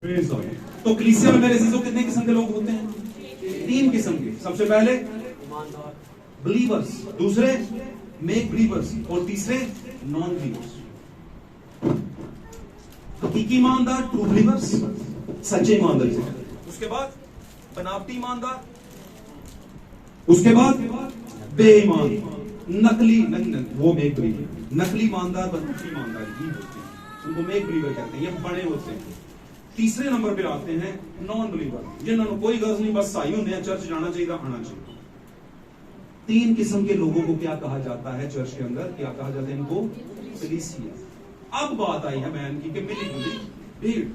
तो कलीसिया में मेरे अजीजों कितने किस्म के लोग होते हैं? 3 किस्म के। सबसे पहले बिलीवर्स, दूसरे मेक बिलीवर्स और तीसरे नॉन बिलीवर्स। हकीकी ईमानदार, ट्रू बिलीवर्स, सच्चे ईमानदार। उसके बाद बनावटी ईमानदार, उसके बाद बेईमान, नकली वो मेक बिलीवर। नकली ईमानदार, बनावटी ईमानदार ही होते हैं, उनको मेक बिलीवर कहते हैं। ये बड़े होते हैं। तीसरे नंबर पे आते हैं नॉन बिलीवर, जिन्होंने कोई गर्ज नहीं, बस साई होंगे, चर्च जाना चाहिए, आना चाहिए। 3 किस्म के लोगों को क्या कहा जाता है चर्च के अंदर? क्या कहा जाता है इनको? कलीसिया। अब बात आई है मैन की कि मिली जुली भीड़।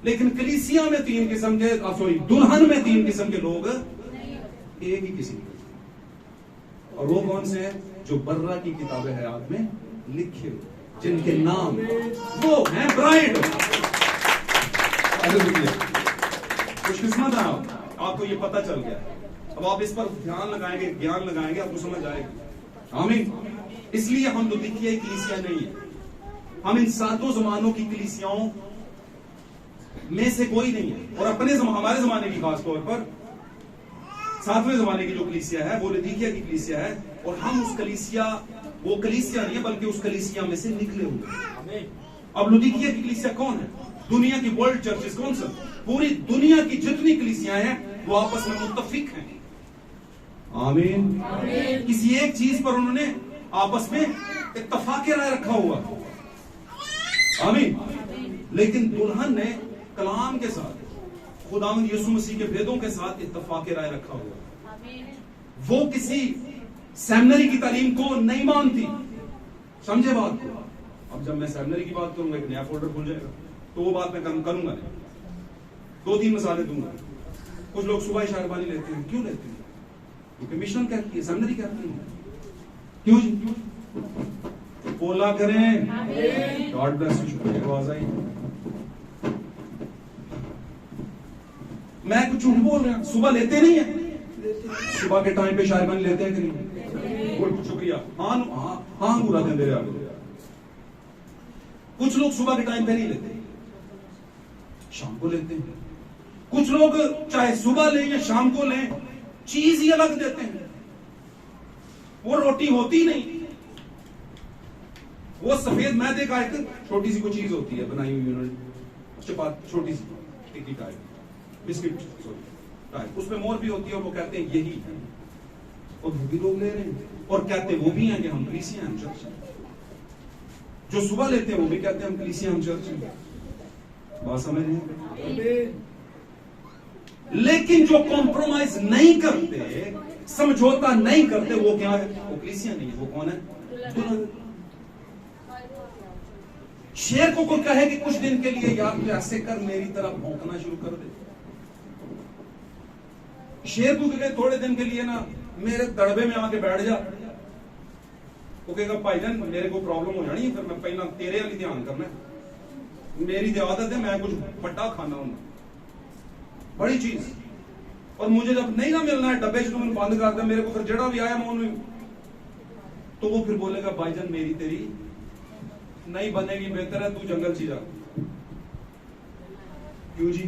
लेकिन कलीसिया में 3 किस्म के, सॉरी दुल्हन में 3 किस्म के लोग एक ही किस्म के। और वो कौन से हैं? जो बर्रा की किताबें हयात में लिखे हुए, जिनके नाम वो हैं ब्राइड। खुशकिस्मत है आपको ये पता चल गया। अब आप इस पर ध्यान लगाएंगे, ज्ञान लगाएंगे, आपको समझ आएगी। आमीन। इसलिए हम लुदिकिया कलीसिया नहीं है, हम इन 7 जमानों की कलीसियाओं में से कोई नहीं है। और अपने हमारे जमाने की खास तौर पर 7वें जमाने की जो कलीसिया है वो लुदिकिया की कलीसिया है। और हम उस कलीसिया, वो कलीसिया नहीं है बल्कि उस कलीसिया में से निकले हुए। अब लुदिकिया की कलीसिया कौन है? दुनिया की वर्ल्ड चर्चेस कौन सा? पूरी दुनिया की जितनी कलीसियां हैं वो आपस में मुत्तफिक हैं। आमीन। किसी एक चीज पर उन्होंने आपस में इत्तफाक राय रखा हुआ। आमीन। लेकिन दुल्हन ने कलाम के साथ, खुदावंद यीशु मसीह के भेदों के साथ इत्तफाक राय रखा हुआ। वो किसी सेमिनरी की तालीम को नहीं मानती। समझे बात को? अब जब मैं सेमिनरी की बात करूंगा एक नया फोल्डर खुल जाएगा, तो वो बात मैं करूंगा नहीं। 2-3 मिसालें दूंगा। कुछ लोग सुबह शायरबानी लेते हैं। क्यों लेते हैं? क्योंकि मिशन कहती है, सेमिनरी कहती है। क्यों जी? बोला करें। God bless you. शुक्रिया, आवाज आई। मैं कुछ झूठ बोल रहा हूं? सुबह लेते नहीं है? सुबह के टाइम पे शायरबानी लेते हैं कि नहीं? शुक्रिया। हाँ पूरा दिन दे रहे। कुछ लोग सुबह के टाइम पे नहीं लेते, शाम को लेते हैं। कुछ लोग चाहे सुबह लें या शाम को लें, चीज ही अलग देते हैं। वो रोटी होती नहीं, वो सफेद मैदे का एक छोटी सी कोई चीज होती है बनाई हुई उन्होंने, चपाती छोटी सी टिक्की टाइप, बिस्किट टाइप, उसमें मोर भी होती है। और वो कहते हैं यही है, और वो भी लोग ले रहे हैं और कहते वो भी हैं कि हम कलीसिया हम चर्च हैं। जो सुबह लेते हैं वो भी कहते हैं हम कलीसिया हम चर्च हैं। बात समझ रहे? लेकिन जो कॉम्प्रोमाइज नहीं करते, समझौता नहीं करते, वो क्या है? वो कलीसिया नहीं है। वो कौन है? दुल्हन। शेर को कोई कहे कि कुछ दिन के लिए यार तू ऐसे कर, मेरी तरफ भौंकना शुरू कर दे। शेर को कहे थोड़े दिन के लिए ना मेरे दड़बे में आके बैठ जा, वो कहेगा भाईजान मेरे को प्रॉब्लम हो जानी है, फिर मैं पहला तेरे वाली ध्यान करना, मेरी आदत है, मैं कुछ बड़ा खाना हूं, बड़ी चीज, और मुझे जब नहीं ना मिलना है डब्बे से मैंने बंद कर दिया, मेरे को फिर जड़ा भी आया मैं, तो वो फिर बोलेगा भाईजान मेरी तेरी नहीं बनेगी, बेहतर है तू जंगल सी जा। क्यों जी?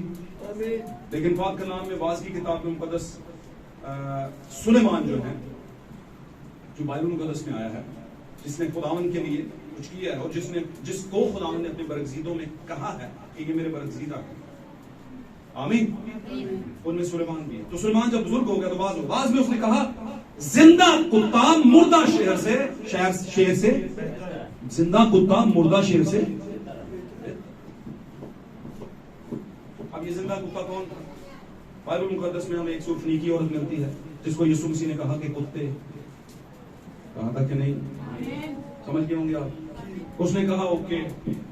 लेकिन पाक कलाम में, वाज की किताब में मुकद्दस सुलेमान जो है, जो बाइबल मुकद्दस में आया है, जिसने खुदावन के लिए कुछ किया है और जिसको खुदावन ने अपने बरगज़ीदों में कहा है कि ये मेरे बरगज़ीदा है। आमीन। उनमें सुलेमान भी है। तो सुलेमान जब बुजुर्ग हो गया तो वाज में उसने कहा जिंदा कुत्ता मुर्दा शेर से जिंदा कुत्ता मुर्दा शेर से। अब ये जिंदा कुत्ता कौन था? बाइबल मुकद्दस में हमें एक सुर्फनीकी औरत मिलती है जिसको यीशु मसीह ने कहा कि कुत्ते, कहा था कि नहीं? समझ गए होंगे आप। उसने कहा ओके,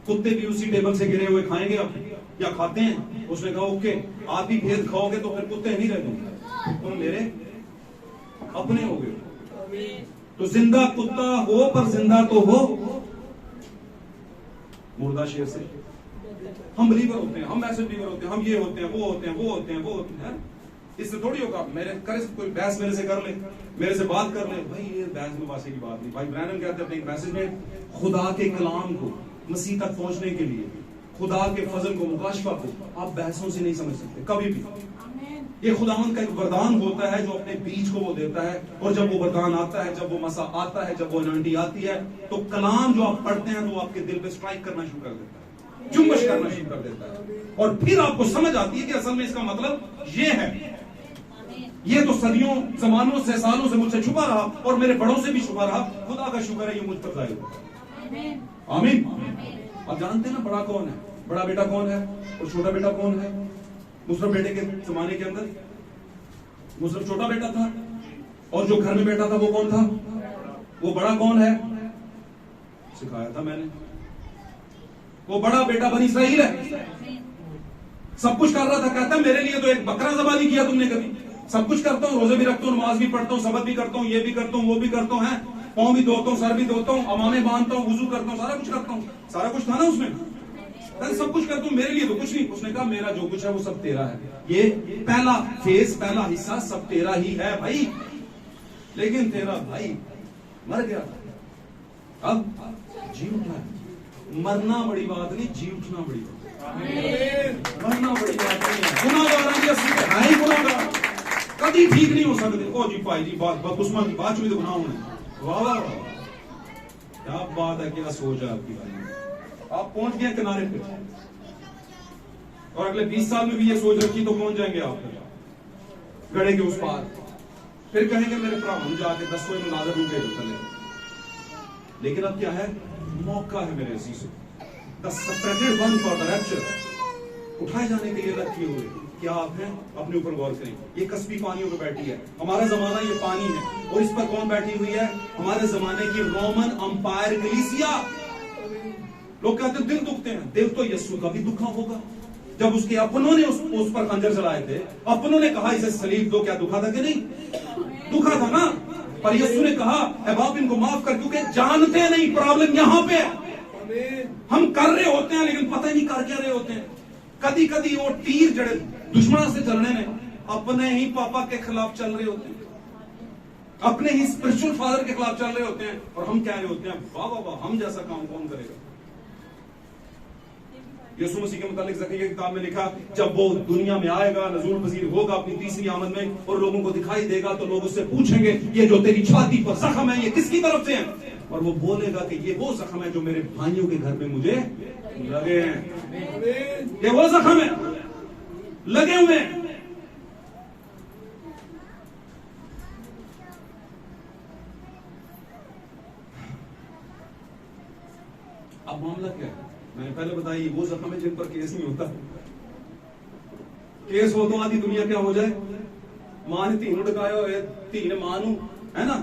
कुत्ते भी उसी टेबल से गिरे हुए खाएंगे आप या खाते हैं? उसने कहा ओके, आप भी भेद खाओगे तो फिर कुत्ते नहीं रहेंगे, तुम मेरे अपने हो गए। तो जिंदा कुत्ता हो पर जिंदा तो हो मुर्दा शेर से। हम बिलीवर होते हैं, हम ऐसे बिलीवर होते हैं, हम ये होते हैं, वो होते हैं, वो होते हैं, वो होते हैं। इससे थोड़ी होगा मेरे करे कोई बहस मेरे से कर ले, मेरे से बात कर ले, भाई ये बहस मुबासे की बात नहीं। भाई ब्रैनन कहते हैं अपने मैसेज में, खुदा के कलाम को मसीह तक पहुंचने के लिए खुदा के फजल को, मुकाशफा को आप बहसों से नहीं समझ सकते कभी भी। ये खुदावंद का एक वरदान होता है जो अपने बीज को वो देता है, और जब वो वरदान आता है, जब वो मसा आता है, जब वो अनांटी आती है, तो कलाम जो आप पढ़ते हैं तो आपके दिल पे स्ट्राइक करना शुरू कर देता है, जुम्बश करना शुरू कर देता है, और फिर आपको समझ आती है कि असल में इसका मतलब ये है। ये तो सदियों, जमानों से, सालों से मुझसे छुपा रहा और मेरे बड़ों से भी छुपा रहा। खुदा का शुक्र है ये मुझ पर जाहिर हुआ। आमीन। आप जानते हैं ना बड़ा कौन है, बड़ा बेटा कौन है और छोटा बेटा कौन है? मुसरफ बेटे के जमाने के अंदर मुसरफ छोटा बेटा था, और जो घर में बैठा था वो कौन था? वो बड़ा कौन है? सिखाया था मैंने। वो बड़ा बेटा बनी इसराइल है, सब कुछ कर रहा था। कहता मेरे लिए तो एक बकरा ज़बह नहीं किया तुमने कभी। सब कुछ करता हूँ, रोजे भी रखता हूँ, नमाज भी पढ़ता हूँ, सबत भी करता हूँ, ये भी करता हूँ, वो भी करता हूँ, पाँव भी धोता हूँ, सर भी धोता हूँ, अमामे बांधता हूँ, वुजू करता हूँ, सारा कुछ करता हूँ। सारा कुछ था ना उसमें, सब कुछ करता हूँ, मेरे लिए तो कुछ नहीं। उसने कहा मेरा जो कुछ है वो सब तेरा है। ये पहला फेज, पहला हिस्सा सब तेरा ही है भाई, लेकिन तेरा भाई मर गया, अब जी उठा है। मरना बड़ी बात नहीं, जी उठना बड़ी बात है। मरना बड़ी बात नहीं है। गुनाहगार है ही गुनाहगार, कभी ठीक नहीं हो सकते। ओ जी भाई जी, बात उस्मान की बात हुई तो गुनाह होने। वाह वाह, क्या बात है, क्या सोच है आपकी भाई। आप पहुंच गए किनारे पे, और अगले 20 साल में भी ये सोच रखी तो पहुंच जाएंगे आप गड़े के उस पार। फिर कहेंगे मेरे भरा हम जाके 10 में नाजर रूपे चले। लेकिन अब क्या है, मौका है मेरे अजीजों, the separated one for the rapture, उठाए जाने के लिए रखे हुए। क्या आप हैं? अपने ऊपर गौर करें। ये कस्बी पानियों पे बैठी है, हमारा जमाना ये पानी है, और इस पर कौन बैठी हुई है? हमारे जमाने की रोमन अंपायर कलीसिया। लोग कहते हैं दिल दुखते हैं, दिल तो यीशु का भी दुखा होगा। जब उसके अपनों ने उस पर खंजर चलाए थे, अपनों ने कहा इसे सलीब दो, क्या दुखा था कि नहीं? दुखा था ना। पर यीशु ने कहा ऐ बाप इनको माफ कर, क्योंकि जानते नहीं प्रॉब्लम यहां पे है। हम कर रहे होते हैं लेकिन पता ही नहीं कर क्या रहे होते हैं। कदी कदी वो तीर जड़े दुश्मन से चलने ने अपने ही पापा के खिलाफ चल रहे होते हैं, अपने ही स्पिरिचुअल फादर के खिलाफ चल रहे होते हैं, और हम कह रहे होते हैं वाह वाह वाह, हम जैसा काम कौन करेगा। यीशु मसीह के मुतालिक ज़करिया की किताब में लिखा, जब वो दुनिया में आएगा, नज़ूल पज़ीर होगा अपनी तीसरी आमद में, और लोगों को दिखाई देगा, तो लोग उससे पूछेंगे ये जो तेरी छाती पर जख्म है ये किसकी तरफ से है? और वो बोलेगा कि ये वो जख्म है जो मेरे भाइयों के घर में मुझे लगे हैं। ये वो जख्म है, लगे हुए हैं। अब मामला क्या है? मैंने पहले बताया वो जख्म है जिन पर केस नहीं होता। केस हो तो आधी दुनिया क्या हो जाए, मां ने तीन उड़काया हो, धी ने मां नू, है ना,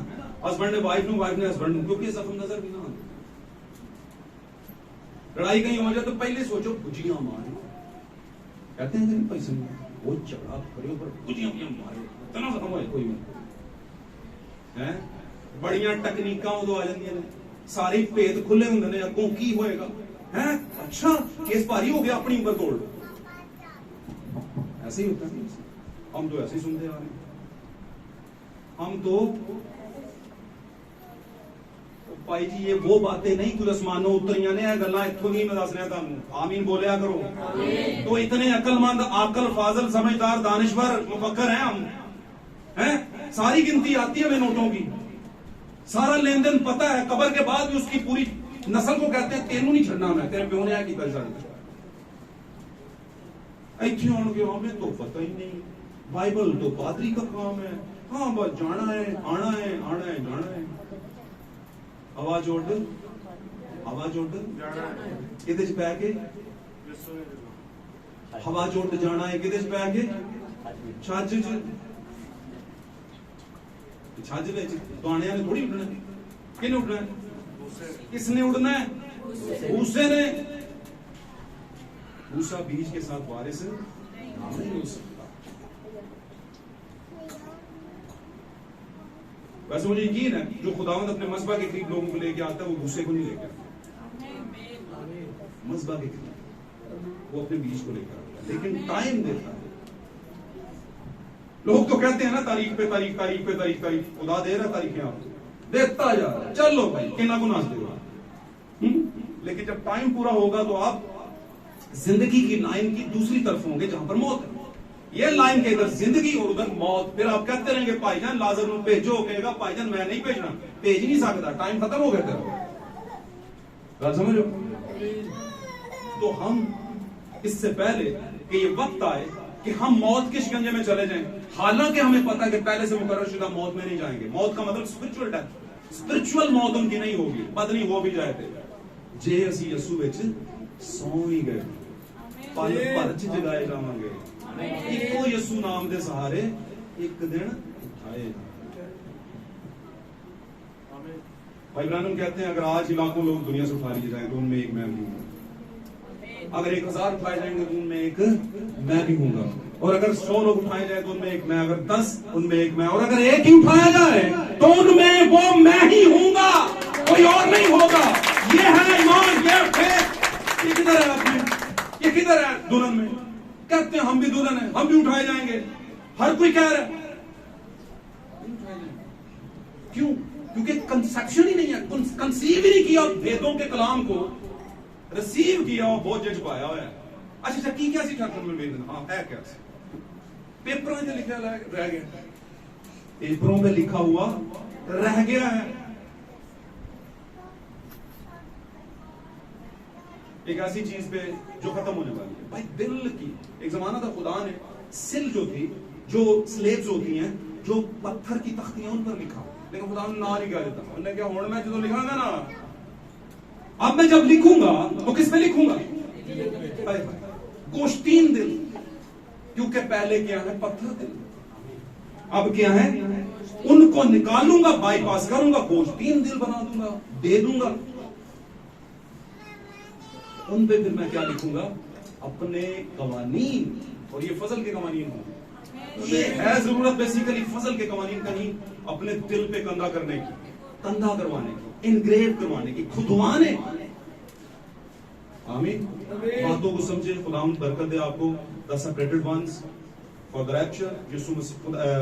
हस्बैंड ने वाइफ नू, वाइफ ने हस्बैंड नू, क्योंकि जख्म नजर भी ना आते। लड़ाई कहीं हो जाए तो पहले सोचो गुजियां मारे, कहते हैं कि पैसे वो झगड़ा करो पर गुजियां मारे, इतना जख्म होए कोई नहीं है। बड़ियां तकनीकां उदो आ जांदियां ने, सारे भेद खुले हुंदे ने, अगों की होएगा है। अच्छा केस भारी हो गया, अपनी ऊपर तोड़ लो, ऐसे ही होता है। हम तो ऐसे ही सुनते आ रहे हैं। हम तो भाई जी ये वो बातें नहीं कुछ आसमानों उतरियां ने, गल्लां इत्थों नहीं मैं दस रहा था। आमीन बोलिया करो। तो इतने अकलमंद, आकल, फाजल, समझदार, दानिश्वर, मुफक्कर हैं हम, हैं। सारी गिनती आती है नोटों की, सारा लेन देन पता है। कब्र के बाद भी उसकी पूरी नस्ल को कहते हैं तेनू नहीं छड़ना, मैं तेरे प्यो ने आ की इतने आने हमें तो पता ही नहीं। बाइबल तो पादरी का काम है। हाँ बस जाना है, आना है, आना है, जाना है। आवाज उठ, आवाज उठ, किदे च पै के आवाज उठ जाना है, किदे च पै के छज च, छज में दाणिया ने थोड़ी उड़ना, किने उड़ना है? किसने उड़ना है? भूसे ने। भूसा बीज के साथ वारिस नहीं हो सकता। वैसे मुझे यकीन है जो खुदावंद अपने मस्बा के करीब लोगों को लेके आता है वो भूसे को नहीं लेके आता, मस्बा के करीब वो अपने बीज को लेकर आता है, लेकिन टाइम देता है। लोग तो कहते हैं ना तारीख पे तारीख, तारीख पे तारीख, तारीख खुदा दे रहा तारीखें आपको देता जा रहा, चलो भाई कितना को नाच देगा। लेकिन जब टाइम पूरा होगा तो आप जिंदगी की लाइन की दूसरी तरफ होंगे जहां पर मौत है। ये लाइन के इधर जिंदगी और उधर मौत। फिर आप कहते रहेंगे भाईजान लाजर ਨੂੰ भेजो, कहेगा भाईजान मैं नहीं भेजना, भेज नहीं सकता, टाइम खत्म हो गया तेरा। बात समझ लो। तो हम इससे पहले कि ये वक्त आए कि हम मौत के शिकंजे में चले जाएं, हालांकि हमें पता है कि पहले से मुकर्रर शुदा मौत में नहीं जाएंगे। मौत का मतलब स्पिरिचुअल डेथ, स्पिरिचुअल मौत उनकी नहीं होगी, बदली हो भी जाए थे जे असी यसू विच सौ ही गए, पल भर च जगाए जावांगे, इको यसू नाम दे सहारे एक दिन उठाए। भाई ब्रानम कहते हैं अगर आज लाखों लोग दुनिया से उठा लिए जाए तो उनमें एक मैं भी हूंगा। अगर 1000 उठाए जाएंगे तो उनमें एक मैं भी हूंगा। और अगर 100 लोग उठाए जाए तो उनमें एक मैं, अगर 10 उनमें एक मैं, और अगर एक ही उठाया जाए तो उनमें वो मैं ही हूंगा, कोई और नहीं होगा। ये है ईमान, ये फेथ। ये किधर है आपने, ये किधर है दुल्हन में? कहते हैं हम भी दुल्हन है, हम भी उठाए जाएंगे। हर कोई कह रहा है क्यों? क्योंकि कंसेप्शन ही नहीं है, कंसीव ही नहीं किया वेदों के कलाम को, रिसीव किया और बहुत जज पाया हुआ है। अच्छा की क्या सी ठाकुर में वेदन? हाँ है क्या? पेपरों में लिखा रह गया, पेपरों में लिखा हुआ रह गया है। एक ऐसी चीज पे जो खत्म होने वाली है भाई, दिल की। एक जमाना था खुदा ने सिल जो थी, जो स्लेव्स होती हैं, जो पत्थर की तख्तियां, उन पर लिखा, लेकिन खुदा ने ना नहीं कह देता। उन्होंने क्या होने में जो लिखागा ना, अब मैं जब लिखूंगा तो किस पे लिखूंगा? गोश्तीन दिल, क्योंकि पहले क्या है पत्थर दिल, अब क्या है उनको निकालूंगा, बाईपास करूंगा, गोश्तीन दिल बना दूंगा, दे दूंगा। उन पे फिर मैं क्या लिखूंगा? अपने कवानीन। और ये फजल के कवानीन होंगे। ये है जरूरत बेसिकली फजल के कवानीन कहीं अपने दिल पे कंधा करने की, कंधा करवाने की, इनग्रेव करवाने की, खुदवाने। आमीन। बातों को समझे, खुदा बरकत दे आपको। The separated ones for the rapture, यीशु मसीह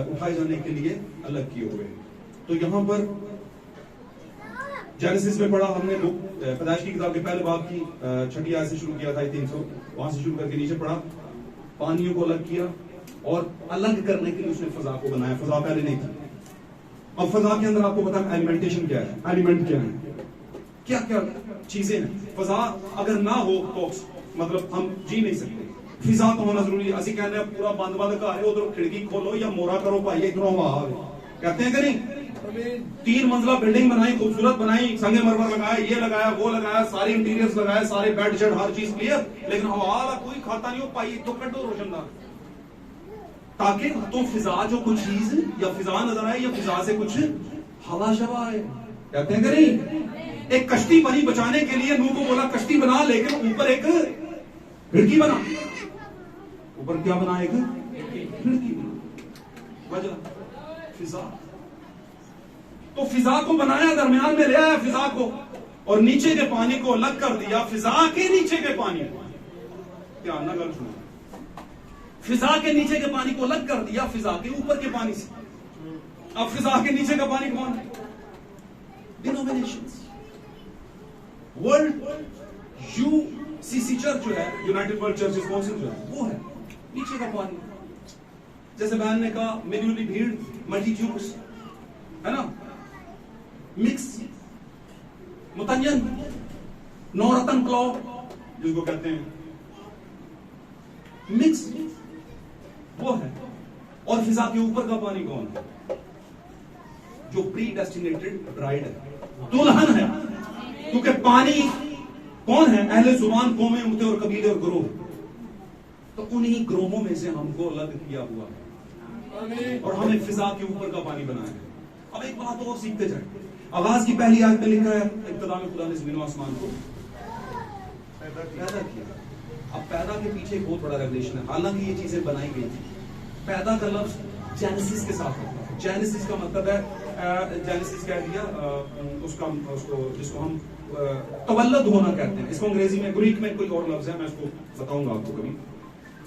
उठाए जाने के लिए अलग किए हुए। तो यहां पर जेनेसिस में पढ़ा हमने, पैदाइश की किताब के पहले बाब की 6ठी आयत से शुरू किया था, 300 वहां से शुरू करके नीचे पढ़ा। पानियों को अलग किया और अलग करने के लिए उसने फजा को बनाया। फजा पहले नहीं थी। अब फजा के अंदर आपको पता है एलिमेंटेशन क्या है, एलिमेंट क्या है, क्या क्या चीजें हैं। फजा अगर ना हो तो मतलब हम जी नहीं सकते। फिजा तो होना जरूरी है। असि कहते हैं पूरा बंद बंद घर है, उधर खिड़की खोलो या मोरा करो भाई, इधरों हवा आवे, कहते हैं कि नहीं? 3 मंजिला बिल्डिंग बनाई, खूबसूरत बनाई, संगमरमर लगाया, ये लगाया, वो लगाया, सारे इंटीरियर्स लगाए, सारे बेड शेड, हर चीज क्लियर, लेकिन हवा वाला कोई खाता नहीं हो पाई तो कटो रोशनदार, ताकि तो फिजा जो कुछ चीज या फिजा नजर आए या फिजा से कुछ हवा शवा आए। कहते हैं कि नहीं? एक कश्ती बनी बचाने के लिए, नूह को बोला कश्ती बना, लेकिन ऊपर एक खिड़की बना। ऊपर क्या बना? एक खिड़की बना। वजह फिजा। तो फिजा को बनाया, दरमियान में ले आया फिजा को, और नीचे के पानी को अलग कर दिया। फिजा के नीचे के पानी, क्या ना गलत सुना, फिजा के नीचे के पानी को अलग कर दिया फिजा के ऊपर के पानी से। अब फिजा के नीचे का पानी कौन है? डिनोमिनेशंस। वर्ल्ड यूसीसी चर्च जो है, यूनाइटेड वर्ल्ड चर्च काउंसिल जो है, वो है नीचे का पानी। जैसे बहन ने कहा मिली भीड़, मल्टीट्यूड्स, है ना, मिक्स, मुतय्यन, नौरतन क्लॉ जिसको कहते हैं, मिक्स, वो है। और फिजा के ऊपर का पानी कौन है? जो प्री डेस्टिनेटेड ब्राइड है, दुल्हन है। क्योंकि पानी कौन है? अहले जुबान, कौमें, उमते और कबीले और ग्रोह। तो उन्हीं ग्रोहों में से हमको अलग किया हुआ है और हमें फिजा के ऊपर का पानी बनाया है। अब एक बात और सीखते जाए। आवाज की पहली आयत में लिखा है इब्तिदा में खुदा ने ज़मीन व आसमान को पैदा किया। अब पैदा के पीछे एक बहुत बड़ा रेवलेशन है। हालांकि ये चीजें बनाई गई थी। पैदा का लफ्ज जेनेसिस के साथ होता है। जेनेसिस का मतलब है, जेनेसिस कह दिया उसको जिसको हम तवल्लुद होना कहते हैं। इसको अंग्रेजी में, ग्रीक में कोई और लफ्ज है, मैं इसको बताऊंगा आपको कभी।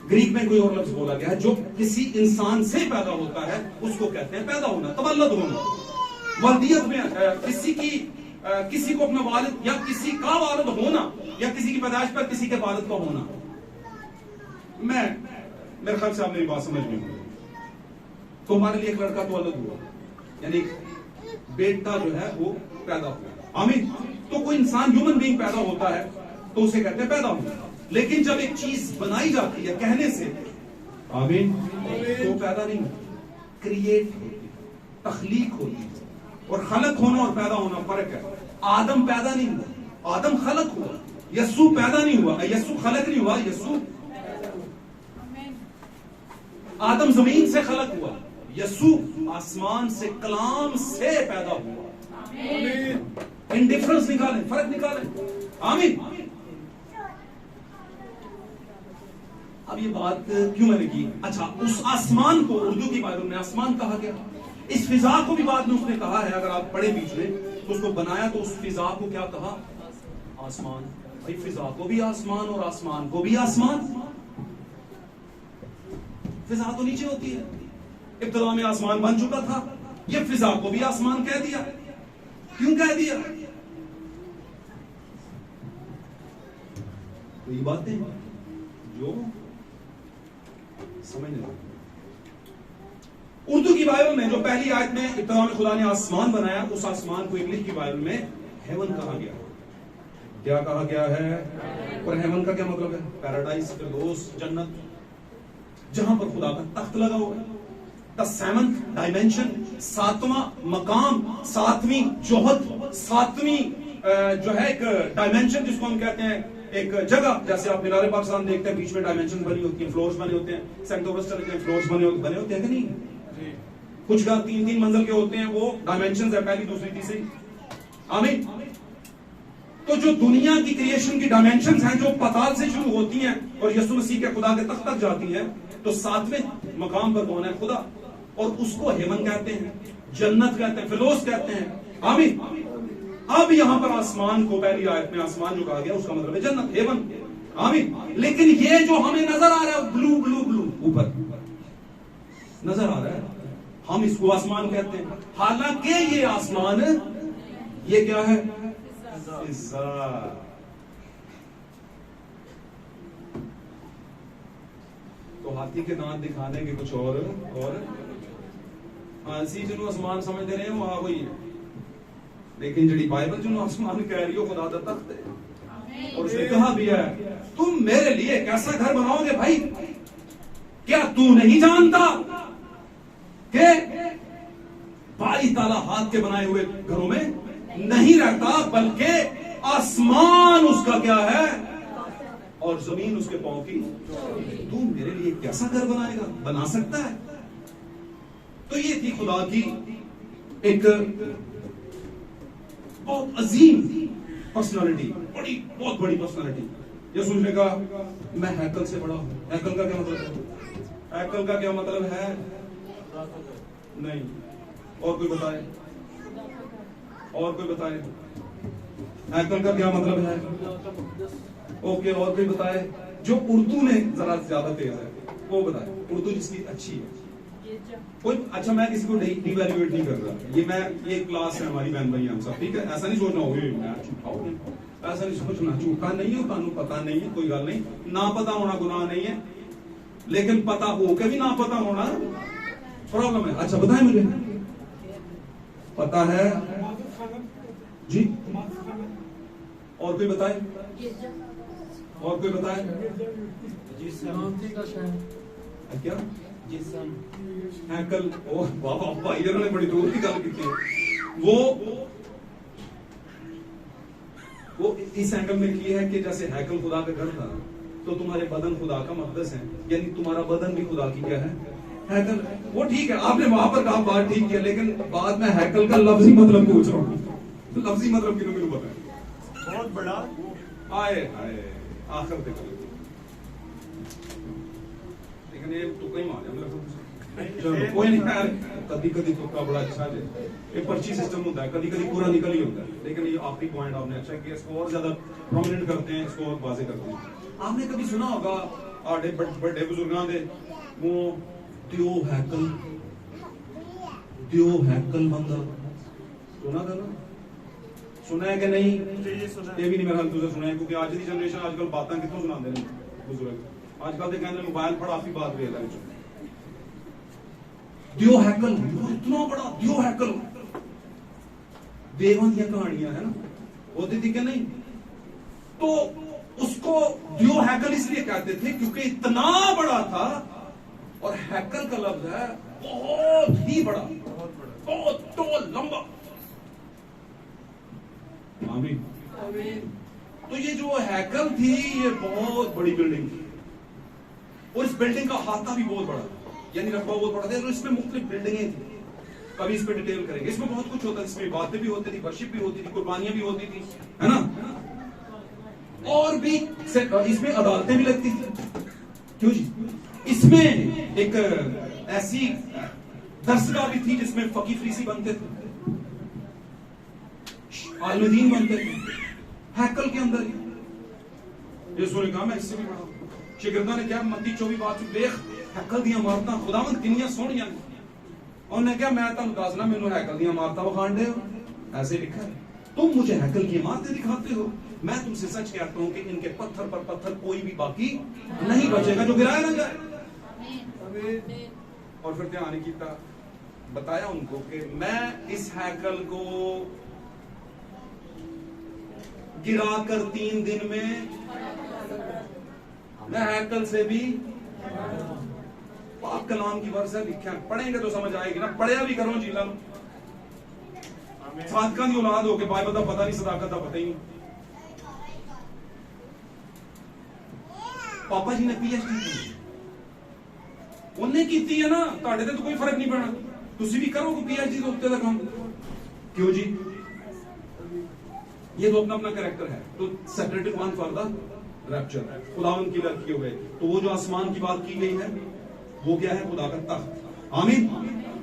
ग्रीक में कोई और लफ्ज बोला गया है, जो किसी इंसान से पैदा होता है उसको कहते हैं पैदा होना, तवल्लुद होना। वल्दियत में किसी को अपना वालिद या किसी का वालिद होना, या किसी की पैदाइश पर किसी के वालिद का होना, मेरे ख्याल से आप मेरी बात समझ नहीं होगी। तो हमारे लिए एक लड़का तो अलग हुआ, यानी बेटा जो है वो पैदा हुआ। आमीन। तो कोई इंसान ह्यूमन बीइंग पैदा होता है तो उसे कहते हैं पैदा हुआ। लेकिन जब एक चीज बनाई जाती है कहने से, आमीन, तो पैदा नहीं होती, क्रिएट होती, तख्लीक होती है। और खलक होना और पैदा होना फर्क है। आदम पैदा नहीं हुआ, आदम खलक हुआ। यस्सु पैदा नहीं हुआ, यस्सु खलक नहीं हुआ, यस्सु आदम जमीन से खलक हुआ, यस्सु आसमान से कलाम से पैदा हुआ। इंडिफरेंस निकालें, फर्क निकालें। आमीन। अब ये बात क्यों मैंने की? अच्छा, उस आसमान को उर्दू की बाइबल में आसमान कहा गया। इस फिजा को भी बाद में उसने कहा है, अगर आप पढ़े बीच में, तो उसको बनाया तो उस फिजा को क्या कहा? आसमान। भाई फिजा को भी आसमान और आसमान को भी आसमान। फिजा तो नीचे होती है, इब्तिदा में आसमान बन चुका था, ये फिजा को भी आसमान कह दिया। क्यों कह दिया? तो ये बातें जो समझ नहीं। उर्दू की बाइबल में जो पहली आयत में इब्तिदा में खुदा ने आसमान बनाया, उस आसमान को इंग्लिश की बाइबल में हेवन कहा गया। क्या कहा गया है? और हेवन का क्या मतलब है? पैराडाइज, फिरदौस, जन्नत, जहां पर खुदा का तख्त लगा हुआ है। द सेवंथ डायमेंशन, सातवां मकाम, सातवीं जोहद, सातवीं जो है एक डायमेंशन जिसको हम कहते हैं एक जगह। जैसे आप मीनारे पाकिस्तान देखते हैं, बीच में डायमेंशन बनी होती है, फ्लोर्स बने होते हैं, सेंट थॉमस चर्च में फ्लोर्स बने होते हैं कि नहीं? कुछ घर 3-3 मंजिल के होते हैं, वो डायमेंशन है, पहली, दूसरी, तीसरी। आमीन। तो जो दुनिया की क्रिएशन की डायमेंशन हैं, जो पाताल से शुरू होती हैं और यीशु मसीह के खुदा के तख्त तक जाती हैं, तो सातवें मकाम पर कौन है? खुदा। और उसको हेवन कहते हैं, जन्नत कहते हैं, फिरदौस कहते हैं। आमीन। अब यहां पर आसमान को पहली आयत में आसमान जो कहा गया उसका मतलब है जन्नत, हेवन। आमीन। लेकिन ये जो हमें नजर आ रहा है ब्लू ब्लू ब्लू ऊपर नजर आ रहा है, हम इसको आसमान कहते हैं। हालांकि ये आसमान, ये क्या है? फिजा। तो हाथी के दांत दिखाने के कुछ और सी जिन्हों आसमान समझते रहे वो वही है। लेकिन जी बाइबल जिन्हों आसमान कह रही हो खुदा दा तख्त है। और उसने कहा भी है, तुम मेरे लिए कैसा घर बनाओगे भाई? क्या तू नहीं जानता कि बाई ताला हाथ के बनाए हुए घरों में नहीं रहता, बल्कि आसमान उसका क्या है और जमीन उसके पांव की। तू मेरे लिए कैसा घर बनाएगा? बना सकता है? तो ये थी खुदा की एक बहुत अजीम पर्सनालिटी, बहुत बड़ी पर्सनालिटी। ये सोचने का मैं हैकल से बड़ा हूं। हैकल का क्या मतलब है? हैकल का क्या मतलब है? नहीं। और कोई बताए? और कोई बताए? हैकल का क्या मतलब है? ओके, और कोई बताए? जो उर्दू में जरा ज्यादा तेज है वो बताए, उर्दू जिसकी अच्छी है कोई। अच्छा, मैं किसी को डिवैल्यूएट नहीं कर रहा, ये क्लास है हमारी, बहन भाई हम सब, ठीक है? ऐसा नहीं सोचना हो ऐसा नहीं सोचना, झूठा नहीं हो, कानून पता नहीं है, कोई गल नहीं। ना पता होना गुनाह नहीं है, लेकिन पता हो के भी ना पता होना प्रॉब्लम है। अच्छा बताएं मुझे, पता है जी? और कोई बताए? और कोई बताए? क्या हैकल? ओ बाबा भाई ने बड़ी दूर की गल की थी। वो इस एंगल में की है कि जैसे हैकल खुदा का घर था, तो तुम्हारे बदन खुदा का मक़दस है, यानी तुम्हारा बदन भी खुदा की क्या है? हैकल। वो ठीक है, आपने वहां पर कहा, बात ठीक किया, लेकिन बाद में हैकल का लफ्जी मतलब पूछ रहा हूँ। तो लफ्जी मतलब किन्हों पता है? बहुत बड़ा आए आखिर तक, लेकिन ये तो कहीं मार कोई नहीं यार, कभी तुक्का बड़ा अच्छा है, एक पर्ची सिस्टम होता है, कभी पूरा निकल ही होता है। लेकिन ये आखिरी पॉइंट आपने अच्छा किया, इसको और ज्यादा प्रोमिनेंट करते हैं, इसको और वाज़ेह करते हैं। आपने कभी सुना होगा आड़े बड़े बुजुर्गां दे वो दियो हैकल बंदा, सुना था ना? सुना है कि नहीं? ये भी नहीं मेरा तुझे सुना है, क्योंकि आज की जनरेशन आजकल बातें कितों सुनाते हैं बुजुर्ग। आजकल तो कहने मोबाइल पड़ा आपकी बात भी है दियो हैकल इतना बड़ा दियो हैकल देवां दी कहानियां है ना होती थी कि नहीं। तो उसको दियो हैकल इसलिए कहते थे क्योंकि इतना बड़ा था, और हैकल का लफ्ज है बहुत ही बड़ा, बहुत तो लंबा। आमीन। तो ये जो हैकल थी ये बहुत बड़ी बिल्डिंग थी, और इस बिल्डिंग का अहाता भी बहुत बड़ा, यानी रकबा बहुत बड़ा था। और इसमें मुख्तलिफ बिल्डिंगें थी, कभी इस पे डिटेल करेंगे। इसमें बहुत कुछ होता है, इसमें बातें भी होती थी, वर्शिप भी होती थी, कुर्बानियां भी होती थी, है ना, और भी इसमें अदालतें भी लगती थी। क्यों जी? इसमें एक ऐसी दरसगाह भी थी जिसमें फकीह फरीसी बनते थे, आलिम बनते थे, हैकल के अंदर ही। यीशु ने कहा मैं इससे भी बड़ा हूं। शिगिर्दां ने क्या मत्ती 24 देख हैकल दी इमारतां खुदावंद कितनी सोहणियां। उन्होंने क्या मैं तुम दसना मैनू हैकल दी इमारतां विखाण दे हो, ऐसे लिखा है, तुम मुझे हैकल की इमारतें दिखाते हो। मैं तुमसे सच कहता हूं कि इनके पत्थर पर पत्थर कोई भी बाकी नहीं बचेगा जो गिराया ना जाए। और फिर ध्यान किया, बताया उनको कि मैं इस हैकल को गिराकर 3 दिन में मैं हैकल से भी पाक कलाम की वर्ष है लिखा, पढ़ेंगे तो समझ आएगी ना, पढ़िया भी करो जी। सादका की औलाद हो के बाइबल का पता नहीं, सदाकत का पता ही नहीं। पापा जी ने पीएचडी की, उन्हें की है ना, ताड़े तो कोई फर्क नहीं पड़ना, तुसी भी करो पीएचडी तो उत्ते तक हम। क्यों जी? ये तो अपना अपना कैरेक्टर है। तो separated one for the rapture, खुदावन की लड़की हो गए। तो वो जो आसमान की बात की गई है वो क्या है? खुदा का तख्त। आमीन।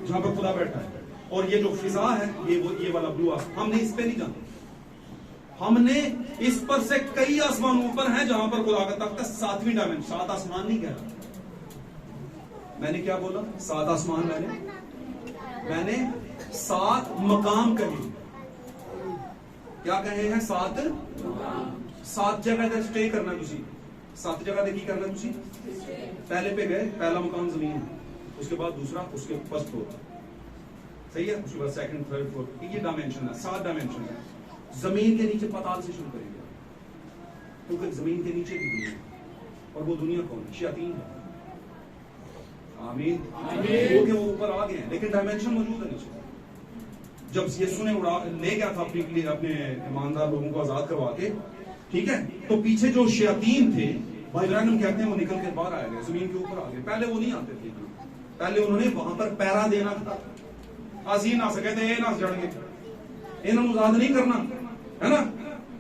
जहां पर खुदा बैठा है। और ये जो फिजा है ये वाला ब्लू आसमान, हमने इस पे नहीं जाना, हमने इस पर से कई आसमान ऊपर हैं जहां पर खुदा का तख्त है। 7वीं डायमेंशन, 7 आसमान नहीं कह रहा मैंने, क्या बोला? 7 आसमान मैंने 7 मकाम कहे। क्या कहे हैं? 7 जगह पे स्टे करना तुसी, 7 जगह पे की करना तुसी। पहले पे गए, पहला मकाम जमीन है, उसके बाद दूसरा, उसके फर्स्ट फ्लोर, सही है, उसके बाद सेकंड, थर्ड, फोर्थ, ये डायमेंशन है। 7 डायमेंशन है। जमीन के नीचे पाताल से शुरू करेंगे, क्योंकि जमीन के नीचे की दुनिया, और वो दुनिया कौन है? शैतान है। आमीन। वो ऊपर आ गए हैं, लेकिन डायमेंशन मौजूद है नीचे। जब यीशु ने ले गया था अपने ईमानदार लोगों को आजाद करवा के, ठीक है, तो पीछे जो शैतान थे, भाई ब्रैनम कहते हैं, वो निकल के बाहर आ गए, जमीन के ऊपर आ गए। पहले वो नहीं आते थे, पहले उन्होंने वहां पर पहरा देना था। असी ना सके थे, ये ना जड़ेंगे, इन्होंने आजाद नहीं करना, है ना।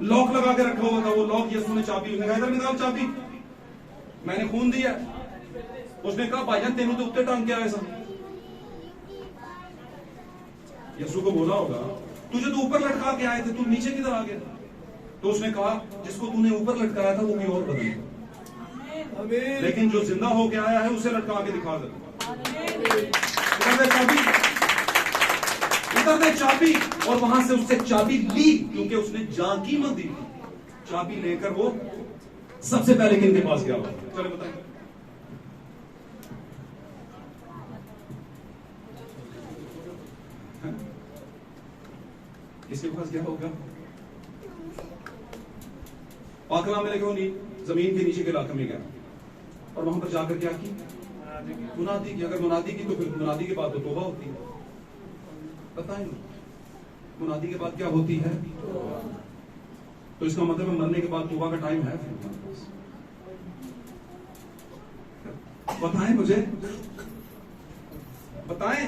लॉक लगा के रखा हुआ था, वो लॉक यीशु ने चाबी, उसने कहा इधर निकाल चाबी, मैंने खून दिया। उसने कहा भाईजान तेनू तो उत्ते टांग के आए सब। यीशु को बोला होगा तुझे तो ऊपर लटका के आए थे, तू नीचे किधर आ गया? तो उसने कहा जिसको तूने ऊपर लटकाया था वो कोई और बदल, लेकिन जो जिंदा होके आया है उसे लटका के दिखा दे। उधर दे चाबी, और वहां से उससे चाबी ली, क्योंकि उसने जान कीमत दी। चाबी लेकर वो सबसे पहले किन के पास गया? चलो बताइए। किसके पास क्या होगा? पाकलाम में लिखो नहीं, जमीन के नीचे के इलाके में गया, और वहां पर जाकर क्या की? मुनादी की। अगर मुनादी की तो फिर मुनादी के बाद तो तौबा होती है। बताएं मुनादी के बाद क्या होती है? तो इसका मतलब है मरने के बाद तौबा का टाइम है। बताएं मुझे, बताएं।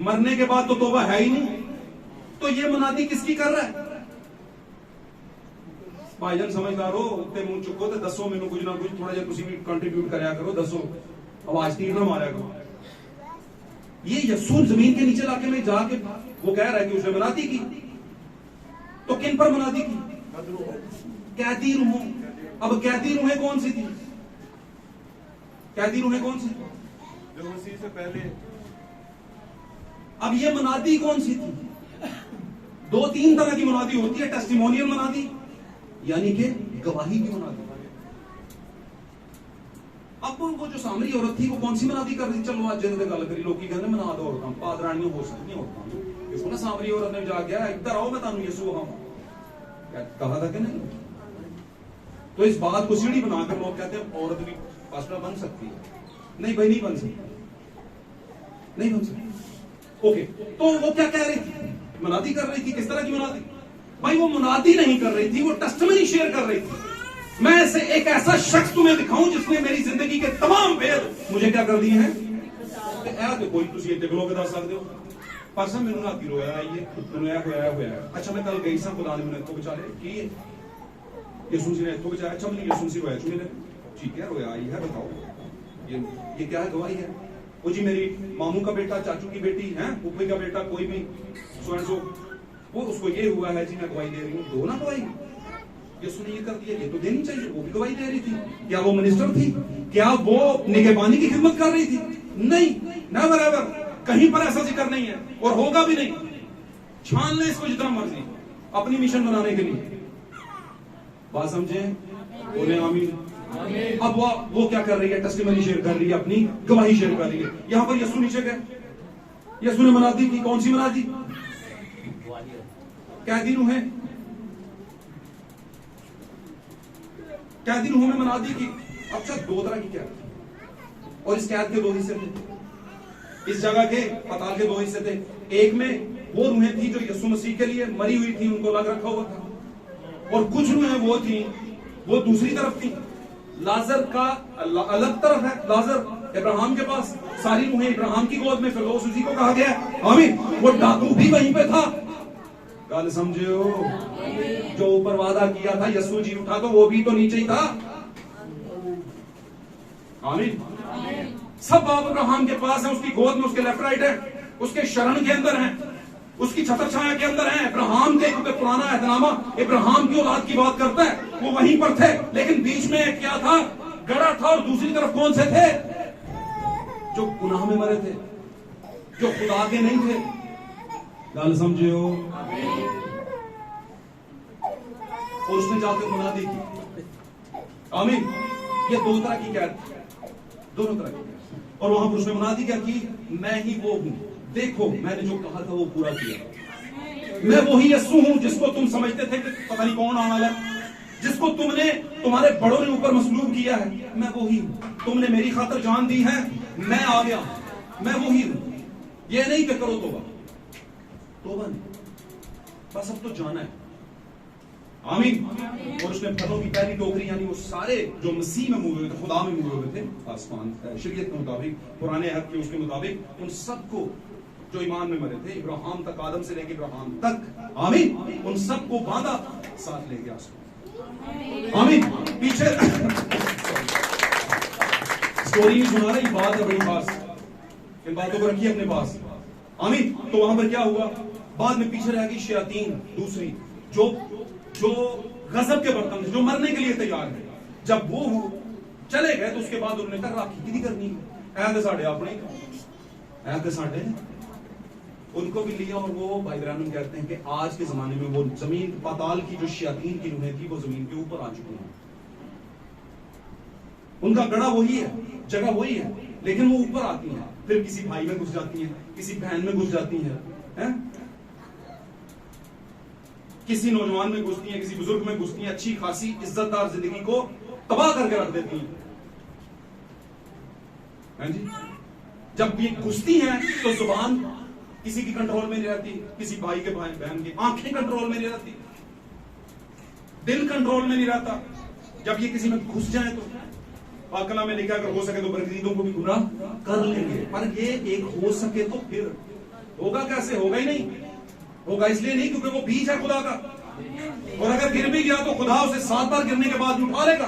मरने के बाद तो तौबा है ही नहीं, तो ये मुनादी किसकी कर रहा है? भाईजान समझदार हो, उत्ते मुंह चुको तो दसो मैनू कुछ ना कुछ, थोड़ा जिहा तुसीं भी कंट्रीब्यूट करया करो, दसो, आवाज तीर ना मारा करो। ये यसून जमीन के नीचे इलाके में जाके वो कह रहा है कि उसने मुनादी की, तो किन पर मुनादी की? कैदी रूहों। अब कैदी रूहें कौन सी थी? कैदी रूहें कौन सी थी? जो मसीह से पहले। अब ये मुनादी कौन सी थी? 2-3 तरह की मुनादी होती है। टेस्टिमोनियल मुनादी, यानी कि गवाही की मुनादी, अब वो जो सामरी औरत थी वो कौन सी मनादी कर रही थी? चलो आज जिंदगी गल करी लोग कहते मना दो औरतां पादरानियां हो सकती औरतां। इसको ना सामरी औरत ने जाके इधर आओ मैं तानू यसू हम कहा था कि नहीं? तो इस बात को सीढ़ी बनाकर लोग कहते हैं औरत भी पास्टर बन सकती है। नहीं भाई, नहीं बन सकती, नहीं बन सकती। ओके, तो वो क्या कह रही थी? मुनादी कर रही थी। किस तरह की मुनादी? भाई वो मुनादी नहीं कर रही थी, वो टेस्टिमनी शेयर कर रही थी। मैं ऐसे एक ऐसा शख्स तुम्हें दिखाऊं जिसने मेरी जिंदगी के तमाम भेद मुझे क्या कर दिए हैं। तो कोई तुम ये टिकलो के दस सकते हो परसों मैंने राती रोया आइए रोया होया। अच्छा मैं कल गई सा खुदा ने मैंने इतो बचाले कि यसू जी ने इतो बचाया। अच्छा मैंने यसू जी रोया चुके ने ठीक है रोया आई है, बताओ ये क्या है? गवाही है। वो जी मेरी मामू का बेटा, चाचू की बेटी है, फूफी का बेटा, कोई भी सो एंड सो, वो उसको ये हुआ है जी, मैं गवाही दे रही हूँ। दो ना गवाही, यसू ने ये कर दिया, ये तो देनी चाहिए। वो भी गवाही दे रही थी। क्या वो मिनिस्टर थी? क्या वो निगहबानी की खिदमत कर रही थी? नहीं, नेवर एवर, कहीं पर ऐसा जिक्र नहीं है और होगा भी नहीं। छान ले इसको जितना मर्जी अपनी मिशन बनाने के लिए। बात समझे? बोले आमीन। अब वो क्या कर रही है? टेस्टिमनी शेयर कर रही है, अपनी गवाही शेयर कर रही है। यहां पर यसू नीचे गए, यसू ने मनादी की। कौन सी मनादी? कैदी रूह है, कैदी रूह में मनादी की। अच्छा दो तरह की कैद, और इस कैद के दो हिस्से थे। इस जगह के पताल के दो हिस्से थे। एक में वो रूहें थी जो यीशु मसीह के लिए मरी हुई थी, उनको अलग रखा हुआ था। और कुछ रूहें वो थी, वो दूसरी तरफ थी। लाजर का अलग तरफ है, लाजर इब्राहिम के पास, सारी रूहें इब्राहिम की गोद में, फिरदौस उसी को कहा गया है। आमीन। वो डाकू भी वहीं पे था। गल समझो? जो ऊपर वादा किया था यीशु जी उठा, तो वो भी तो नीचे ही था। आमीन। सब बाप अब्राहम के पास है, उसकी गोद में, उसके लेफ्ट राइट है, उसके शरण के अंदर है, उसकी छत्र छाया के अंदर है। इब्राहिम के, क्योंकि पुराना एहतनामा इब्राहिम की औलाद की बात करता है, वो वहीं पर थे। लेकिन बीच में क्या था? गड़ा था। और दूसरी तरफ कौन से थे? जो गुनाह में मरे थे, जो खुदा के नहीं थे। गल समझो? और उसने जाकर मुनादी की। आमीन। ये दो तरह की कैद, दोनों तरह की। और वहां पर उसने मुनादी क्या की? मैं ही वो हूं, देखो मैंने जो कहा था वो पूरा किया। मैं वही यीशु हूं जिसको तुम समझते थे कि पता नहीं कौन आने वाला है, जिसको तुमने, तुम्हारे बड़ों ने ऊपर मसलूब किया है। मैं वही हूं। तुमने मेरी खातिर जान दी है, मैं आ गया, मैं वही हूं। ये नहीं कि करो तोबा, तोबा नहीं, बस अब तो जाना है। आमीन। और उसने फलों की पहली टोकरी, यानी वो सारे जो मसीह में मुए हुए थे, खुदा में मुए हुए थे, आसमान शरीयत के मुताबिक, पुराने अहद के उसके मुताबिक, उन सबको जो ईमान में मरे थे, इब्राहिम तक, आदम से लेकर इब्राहिम तक, आमीन, उन सबको बांधा, साथ ले गया आसमान। आमीन। पीछे स्टोरी नहीं सुना रही, बात है बड़ी खास, इन बातों को रखिए अपने पास। आमीन। तो वहां पर क्या हुआ? बाद में पीछे रह गई शयातीन दूसरी, जो गजब के बर्तन थे, जो मरने के लिए तैयार है। जब वो चले गए तो उसके बाद उन्होंने कहा राखी की करनी है, ऐसे साढ़े अपने, ऐसे साढ़े उनको भी लिया। और वो भाई ब्रैनम कहते हैं कि आज के जमाने में वो जमीन पाताल की जो शयातीन की रूहें थी, वो जमीन के ऊपर आ चुकी हैं। उनका गड़ा वही है, जगह वही है, लेकिन वो ऊपर आती हैं, फिर किसी भाई में घुस जाती हैं, किसी बहन में घुस जाती हैं, किसी नौजवान में घुसती हैं, किसी बुजुर्ग में घुसती हैं, अच्छी खासी इज्जतदार जिंदगी को तबाह करके रख देती हैं जी। जब ये घुसती हैं तो जुबान किसी की कंट्रोल में नहीं रहती, किसी भाई के बहन की, आंखें कंट्रोल में नहीं रहती, दिल कंट्रोल में नहीं रहता। जब ये किसी में घुस जाए तो पाकला में लिखा, अगर हो सके तो बरगदीदों को भी गुमराह कर लेंगे। पर ये एक हो सके तो फिर होगा कैसे? होगा ही नहीं। होगा इसलिए नहीं क्योंकि वो बीज है खुदा का, और अगर गिर भी गया तो खुदा उसे 7 बार गिरने के बाद भी उठा लेगा।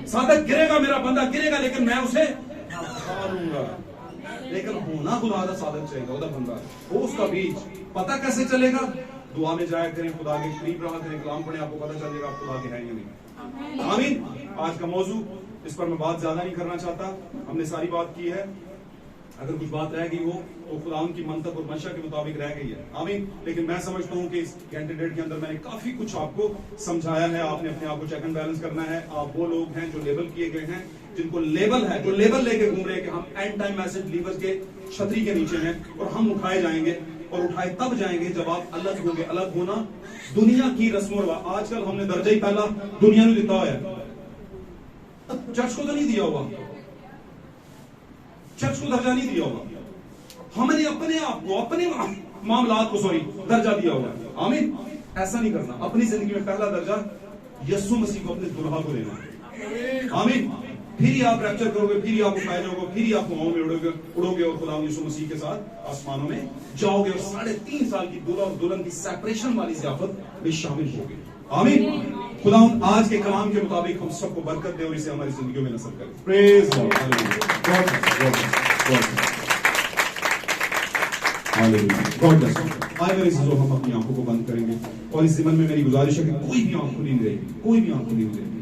सादक गिरेगा, मेरा बंदा गिरेगा, लेकिन मैं उसे उठा लूंगा। लेकिन होना खुदा का सादक चाहिए, खुदा बंदा वो उसका बीज। पता कैसे चलेगा? दुआ में जाया करें, खुदा के करीब रहा करें, कलाम पढ़ें, आपको पता चलेगा आप खुदा के हैं या नहीं। आमीन। आज का मौजू, इस पर मैं बात ज्यादा नहीं करना चाहता, हमने सारी बात की है। अगर कुछ बात रह गई हो तो खुदा उनकी मंतक और मंशा के मुताबिक रह गई है, आमीन। लेकिन मैं समझता हूं कि इस घंटे डेढ़ के अंदर मैंने काफी कुछ आपको समझाया है। आपने अपने आप को चेक एंड बैलेंस करना है। आप वो लोग हैं जो लेबल किए गए हैं, जिनको लेबल है, जो लेबल लेके घूम रहे हैं कि हम एंड टाइम मैसेज लीवर्स के छतरी के नीचे हैं और हम उठाए जाएंगे, और उठाए तब जाएंगे जब आप अलग होंगे। अलग होना दुनिया की रस्म और रिवाज, आजकल हमने दर्जा ही पहला दुनिया में दिता हुआ है, चर्च को तो नहीं दिया हुआ, चर्च को दर्जा नहीं दिया हुआ। हमने अपने आप को, अपने मामलात को दर्जा दिया हुआ है, आमीन। ऐसा नहीं करना। अपनी जिंदगी में पहला दर्जा यीशु मसीह को, अपने दुल्हा को देना है, आमीन। फिर ही आप रैप्चर करोगे, फिर ही आप उठाए जाओगे, फिर ही आप हवाओं में उड़ोगे और खुदा यीशु मसीह के साथ आसमानों में जाओगे, और 3.5 साल की दूल्हा और दुल्हन की सेपरेशन वाली ज़ियाफत में शामिल होगे, आमीन। खुदा आज के कलाम के मुताबिक हम सबको बरकत दे और इसे हमारी जिंदगियों में नस्ल करे। Praise God, God bless. आए मेरे अज़ीज़ों, हम अपनी आंखों को बंद करेंगे और इस ज़िमन में मेरी गुजारिश है कि कोई भी आंख खुली नहीं रहेगी, कोई भी आंख खुली नहीं रहेगी।